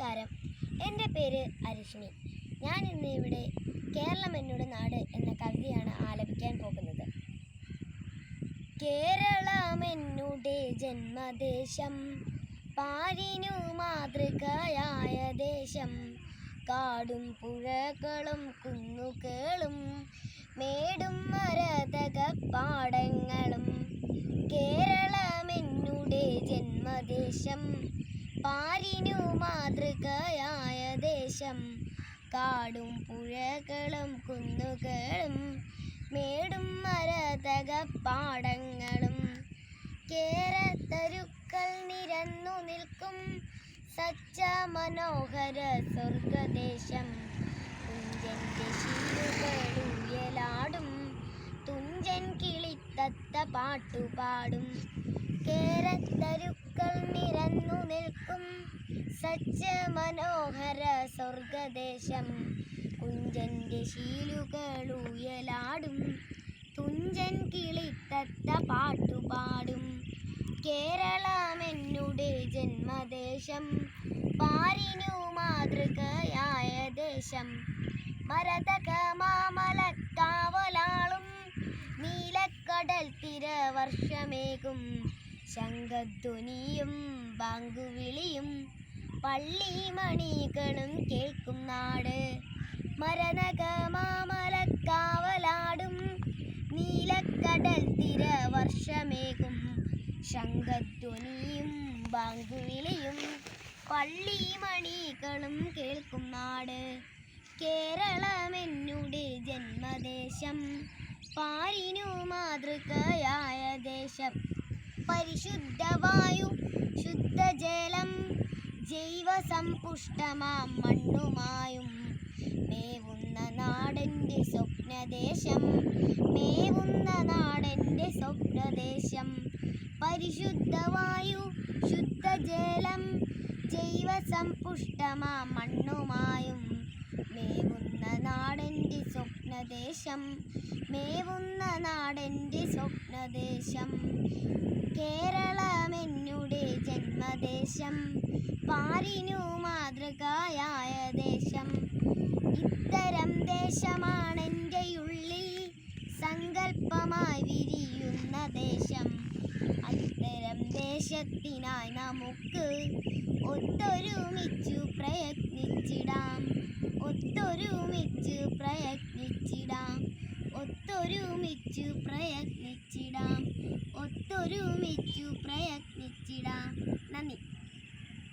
നമസ്കാരം, എൻ്റെ പേര് അരിഷ്മി. ഞാൻ ഇന്ന് ഇവിടെ കേരളം എന്നോട് നാട് എന്ന കവിതയാണ് ആലപിക്കാൻ പോകുന്നത്. കേരളമെന്നുടെ ജന്മദേശം, പാരിനു മാതൃകയായ ദേശം. കാടും പുഴകളും കുന്നുകളും മേടും മരതക പാടങ്ങളും. കേരളമെന്നുടെ ജന്മദേശം, പാരിനു മാതൃകയായ ദേശം. കാടും പുഴകളും കുന്നുകളും മേടും മരതക പാടങ്ങളും. കേരത്തരുക്കൾ നിരന്നു നിൽക്കും സച്ച മനോഹര സ്വർഗദേശം. തുഞ്ചന്റെ ശിലുകളുയലാടും തുഞ്ചൻ കിളിത്തത്ത പാട്ടുപാടും. കേരത്തരുക്കൾ നിരന്നു നിൽക്കും സച്ച മനോഹര സ്വർഗദേശം. കുഞ്ചന്റെ ശീലുകളുയലാടും തുഞ്ചൻ കിളിത്തത്ത പാട്ടുപാടും. കേരളമെന്നുടെ ജന്മദേശം, പാരിനു മാതൃകയായ ദേശം. മരതക മാമലക്കാവലാളും നീലക്കടൽ തിര വർഷമേകും. ശംഖധ്വനിയും ബാങ്കുവിളിയും പള്ളിമണികളും കേൾക്കും നാട്. മരതക മാമലക്കാവലാടും നീലക്കടൽ തിര വർഷമേകും. ശംഖധ്വനിയും ബാങ്കുവിളിയും പള്ളിമണികളും കേൾക്കും നാട്. കേരളമെന്നുടെ ജന്മദേശം, പാരിനു മാതൃകയായ ദേശം. പരിശുദ്ധവായു ശുദ്ധജലം ജൈവസമ്പുഷ്ടമാം മണ്ണുമായും മേവുന്ന നാടെൻ്റെ സ്വപ്നദേശം. മേവുന്ന നാടെൻ്റെ സ്വപ്നദേശം. പരിശുദ്ധവായു ശുദ്ധജലം ജൈവസമ്പുഷ്ടമാം മണ്ണുമായും മേവുന്ന നാടെൻ്റെ സ്വപ്നദേശം. മേവുന്ന നാടെൻ്റെ സ്വപ്നദേശം. കേരളമെന്നുടെ ജന്മദേശം, പാരിനു മാതൃകയായ ദേശം. ഇത്തരം ദേശമാണെൻ്റെ ഉള്ളിൽ സങ്കല്പമായി വിരിയുന്ന ദേശം. അത്തരം ദേശത്തിനായി നമുക്ക് ഒത്തൊരുമിച്ചു പ്രയത്നിച്ചിടാം. ഒത്തൊരുമിച്ചു പ്രയത്നിച്ചിടാം. ഒത്തൊരുമിച്ചു പ്രയത്നിച്ചിടാം. ഒത്തൊരുമിച്ചു